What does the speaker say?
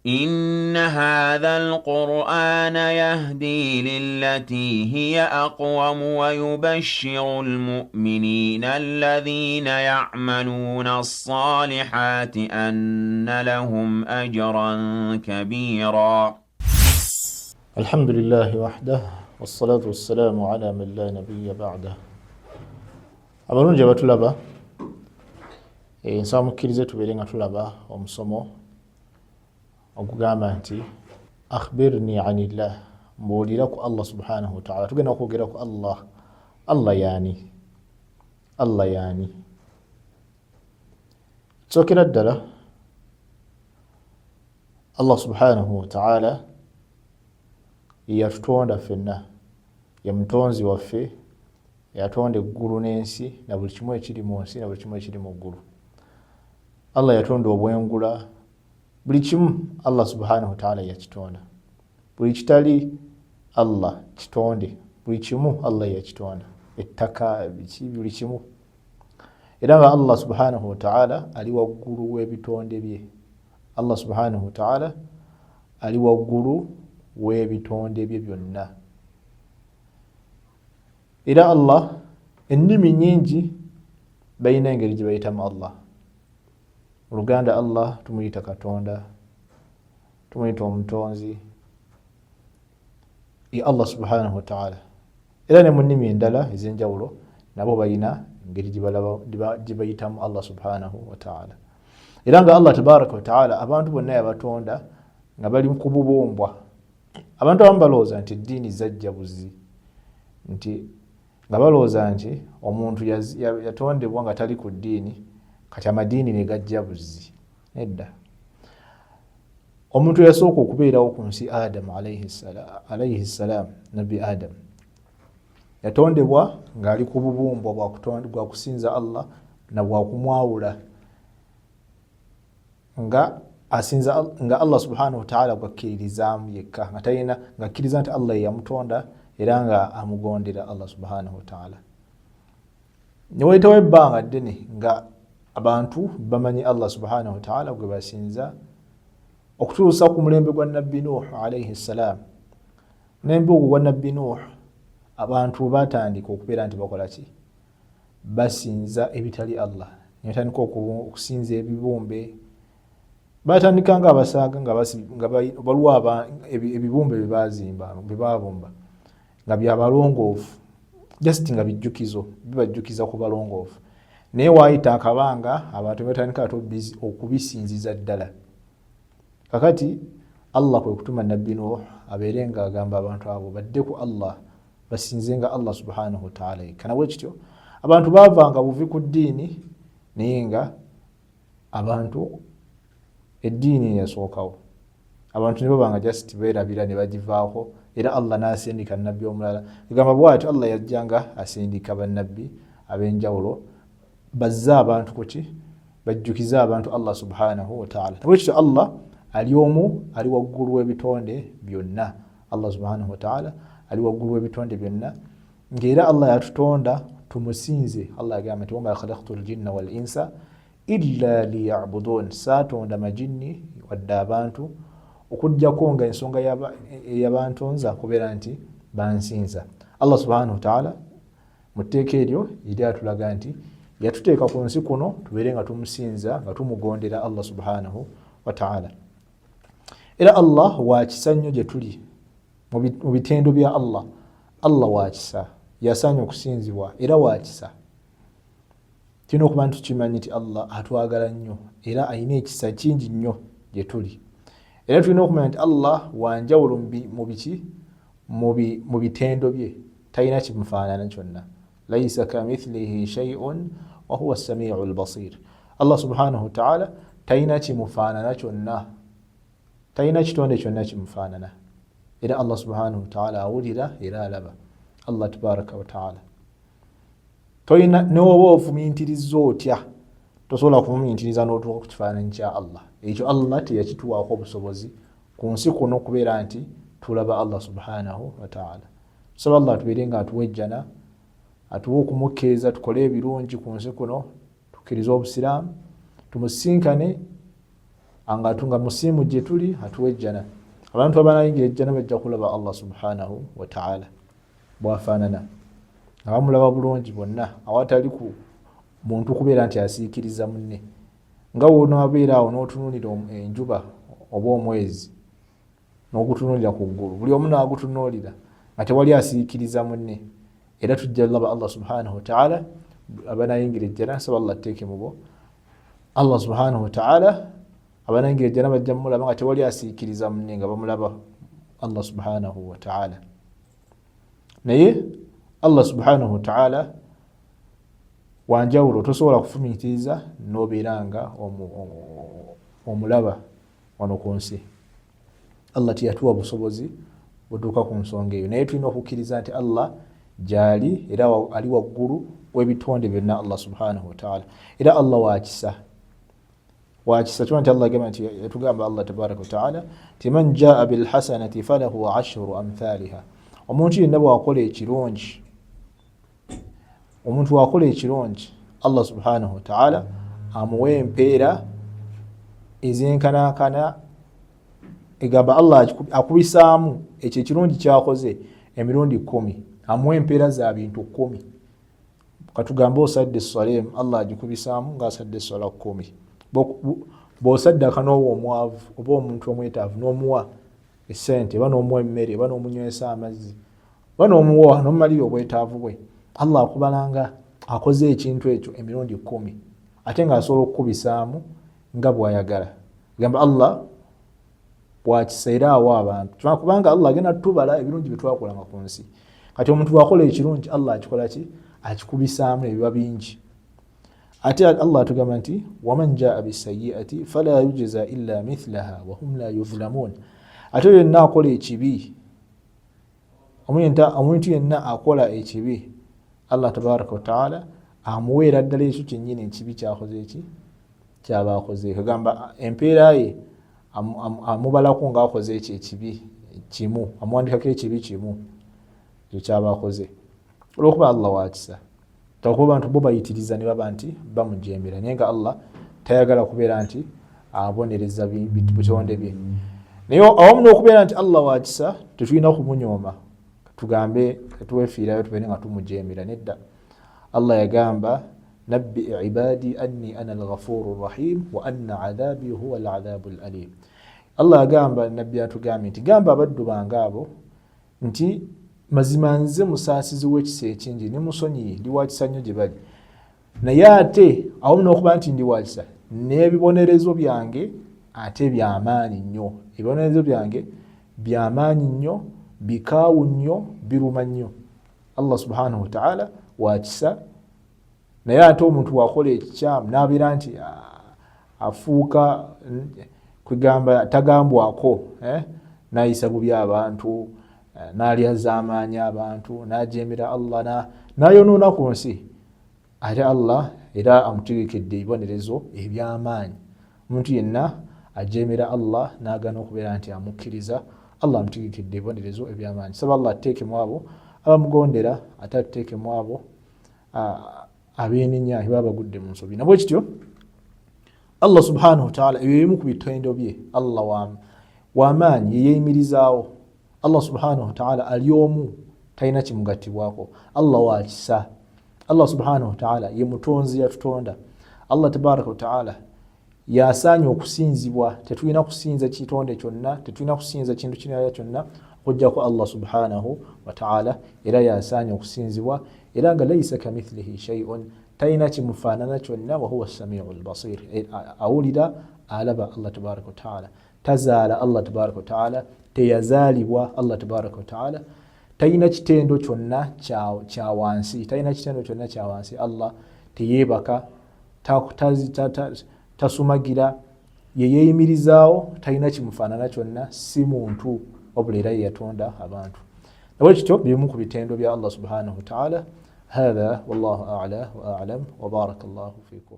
إن هذا القرآن يهدي للتي هي أقوم ويبشر المؤمنين الذين يعملون الصالحات أن لهم أجرا كبيرا. الحمد لله وحده والصلاة والسلام على من لا نبي بعده. Abalungi abatulaba nsaba mukkirize tubeere nga tulaba omusomo ogugamba nti akhbirni anillah, mbuulira ku Allah subhanahu wa ta'ala. Tugenda okwogera ku Allah yaani. Sookera ddala Allah subhanahu wa ta'ala yatutonda ffenna, ye mutonzi waffe, yatonda eggulu n'ensi na buli kimu ekiri mu nsi na buli kimu ekiri mu ggulu. Allah yatonda obwengula, buli kimu Allah subhanahu wa ta'ala yakitonda. Buli kitali Allah kitonde, buli kimu Allah yakitonda, ettaka, buli kimu. Era nga Allah subhanahu wa ta'ala ali waggulu w'ebitonde bye. Allah subhanahu wa ta'ala ali waggulu w'ebitonde bye byonna. Era Allah ennimi nnyingi balina engeri gye bayitamu Allah. Mu Luganda Allah tumuyita Katonda, tumuyita omutonzi, ye Allah subhanahu wa ta'ala. Era ne mu nnimi endala ez'enjawulo nabo balina engeri gye bayitamu Allah subhanahu wa ta'ala. Era nga Allah tabaraka wa ta'ala abantu bonna yabatonda nga bali ku bubombwa. Abantu abamu balowooza nti eddiini zajja buzi, nti nga balowooza nti omuntu yatondebwa nga tali ku ddiini, kati amadiini ne gajja buzi. Nedda. Omuntu yasooka okubeerawo ku nsi Adamu alayhi salam, nabbi Adamu yatondebwa ng'ali ku bubumbwa bwa kusinza Allah na bwa kumwawula nga Allah subhanahu wa ta'ala bwakkiririzaamu yekka, nga talina ng'akkiriza nti Allah yamutonda era nga amugondera Allah subhanahu wa ta'ala. Ne wayitawo ebbanga ddene nga abantu bamanyi Allah subhanahu wa ta'ala gwe basinza okutuusa ku mulembe gwa nabbi Nuh alayhi salam. Mulembe ogwo gwa nabbi Nuh abantu batandika okubeera nti bakola ki? Basinza ebitali Allah. Ne batandika okusinza ebibumbe. Batandika nga abasaaga nga baliwo ebibumbe bye babumba nga bya balongoofu, just nga bijjukizo, bibajjukiza ku balongoofu. Naye waayita akabanga abantu batandika okubisinziza ddala. Kakati Allah kwe kutuma nabbi Nuh abeere nga agamba abantu abo badde ku Allah, basinze nga Allah subhanahu wa ta'ala yekka. Nabwe kityo abantu baavanga buvi ku ddiini, naye nga abantu eddiini yasookawo. Abantu ne babanga just beerabira ne bagivaako, era Allah n'asindika nabbi omulala. Egamba bw'atyo Allah yajjanga asindika bannabbi ab'enjawulo bazze abantu kuki? Bajjukize abantu Allah subhanahu wa ta'ala. Nabwe kityo Allah ali omu, ali waggulu w'ebitonde byonna. Allah subhanahu wa ta'ala ali waggulu w'ebitonde byonna, ng'era Allah yatutonda tumusinze. Allah agamba nti wama khalaqtu al-jinna wal insa illa liya'budun, saatonda majinni wadde abantu okujjako nga ensonga y'abantonza kubeera nti bansinza. Allah subhanahu wa ta'ala mu tteeka eryo eri atulaga nti yatuteeka ku nsi kuno tubeere nga tumusinza, nga tumugondera Allah subhanahu wa ta'ala. Era Allah waakisa nnyo gye tuli mu bitendo bya Allah. Allah waakisa, yasaanye okusinzibwa era waakisa. Tulina okuba nti tukimanyi nti Allah atwagala nnyo era alina ekisa kingi nnyo gye tuli. Era tulina okumanya nti Allah wanjawulo mu bitendo bye, talina kimufaanana kyonna. Laysa kamithlihi shay'un wa huwa as-sami'u al-basir. Allah subhanahu wa ta'ala talina kimufaanana kyonna, talina kitonde kyonna kimufaanana. Era Allah subhanahu wa ta'ala awulira era alaba. Allah tabaraka wa ta'ala toyina n'oba ofumiintiriza otya, tosobola kumumiintiriza n'otuuka ku kifaananyi kya Allah. Ekyo Allah teyakituwaako obusobozi ku nsi kuno kubeera nti tulaba Allah subhanahu wa ta'ala. Tusaba Allah tubeere nga atuwejjana, atuwe okumukkiriza tukole ebirungi ku nsi kuno, tukkirize obusiraamu, tumusinkane anga atunga musimu gye tuli atuwa ejjana. Abantu abanayingira ejjana bajja kulaba Allah subhanahu wa ta'ala bwafaanana nga bamulaba bulungi bonna awatali ku muntu kubeera nti asiikiriza munne. Nga wonaabeera awo n'otunuulira enjuba oba omwezi n'ogutunuulira ku ggulu, buli omu n'agutunuulira nga tewali asiikiriza munne. Era tujja laba Allah subhanahu wa ta'ala abanayingira ejjana, nsaba Allah atteeke mu bo. Allah subhanahu wa ta'ala abanayingira ejjana bajja mulaba nga tewali asiikiriza munne nga bamulaba Allah subhanahu wa ta'ala. Naye Allah subhanahu wa ta'ala wanjawulo, tosobola kufumiitiriza n'obeera nga omulaba wano ku nsi. Allah tiyatuwa busobozi butuuka ku nsonga eyo, naye tulina okukkiriza nti Allah gyali era ali waggulu w'ebitonde byonna Allah subhanahu wa ta'ala. Era Allah wakisa kyona nti Allah gamba nti yatugamba Allah tabaraka wa ta'ala ti man jaa bilhasanati falahu 10 amthaliha. Omuntu yenna bw'akola ekirungi, omuntu wakola ekirungi Allah subhanahu wa ta'ala amuwa empeera ezenkanankana. Egamba Allah akubisaamu ekyo ekirungi kyakoze emirundi 10, amuwa empeera za bintu 10. Katugamba osadde salem, Allah agikubisaamu ng'asadde sala 10. Bw'osaddaka n'owa omwavu oba omuntu omwetaavu n'omuwa essente, oba n'omuwa emmere, oba n'omunywesa amazzi, oba n'omuwa n'omumalira obwetaavu bwe, Allah akubalanga akoze ekintu ekyo emirundi 10, ate ng'asobola okukubisaamu nga bw'ayagala. Gamba Allah bw'akisa era awa abantu, kubanga Allah agenda tutubala ebirungi bye twakolanga ku nsi. Kati omuntu bw'akola ekirungi Allah akikola ki? Akikubisaamu ne biba bingi. Ate Allah atugamba nti waman jaa bisayyi'ati fala yujza illa mithlaha wa hum la yuzlamun. Ate yenna akola ekibi, omuntu yenna akola ekibi, Allah tabaraka wa ta'ala amuweera ddala ekyo kyennyini ekibi kyakoze eki kyaba akoze. Kagamba empeera ye amubalako ng'akoze ekyo ekibi kimu, amuwandikako ekibi kimu ekyo kyaba akoze. Olw'okuba Allah wakisa, takuba abantu bo bayitiriza ne baba nti bamujeemera, naye nga Allah tayagala kubeera nti abonereza bitonde bye. Naye awamu n'okubeera nti Allah wakisa, tetulina kumunyooma tugambe tuwefiirayo tubeere nga tumujeemera. Nedda, Allah yagamba nabbi ibadi anni ana al-ghafuru rahim wa anna adhabi huwa al-adhabu al-alim. Allah yagamba nabbi atugambye nti gamba abaddu bange abo nti mazima nze musaasizi w'ekisa ekingi ne musonyiye, ndi wakisa nnyo gye bali. Naye ate awamu n'okuba nti ndi wakisa, n'ebibonerezo byange ate by'amaanyi nnyo. Ebibonerezo byange by'amaanyi nnyo, bikaawu nnyo, biruma nnyo. Allah subhanahu wa ta'ala wakisa. Naye ate omuntu wakola ekikyamu n'abeera nti afuuka kwegamba tagambwako, n'ayisa bubi abantu, n'alyazaamaanya abantu, n'ajeemera Allah, n'ayonoona ku nsi, ate Allah era amutegekedde ebibonerezo eby'amaanyi. Omuntu yenna ajeemera Allah n'agaana okubeera nti amukkiriza, Allah amutegekedde ebibonerezo eby'amaanyi. Saba Allah atteekemu abo abamugondera, ate atteekemu abo abeenenya baba bagudde mu nsobi. Nabwe kityo Allah subhanahu wa ta'ala ebyo ebimu ku bitendo bye Allah w'amaanyi yeeyimirizaawo. Allah subhanahu wa ta'ala ali omu, talina kimugattibwako. Allah wakisa. Allah subhanahu wa ta'ala ye mutonzi yatutonda. Allah tabaraka wa ta'ala yasaanye okusinzibwa. Tetulina kusinza kitonde kyonna, tetulina kusinza kintu kirala kyonna okuggyako Allah subhanahu wa ta'ala. Era yasaanye okusinzibwa, era nga laysa kamithlihi shay'un, talina kimufaanana kyonna, wa huwa as-sami'ul basir, awulira alaba Allah tabaraka wa ta'ala. Tazaala Allah tabaraka wa ta'ala, teyazaalibwa Allah tabaraka wa ta'ala, talina kitendo kyonna kya wansi, talina kitendo kyonna kya wansi. Allah teyeebaka, tasumagira, ye yeeyimirizaawo, talina kimufaanana kyonna, si muntu wabula era ye yatonda abantu. Nabwe kityo bimu ku bitendo bya Allah subhanahu wa ta'ala. هذا والله أعلى وأعلم وبارك الله فيكم.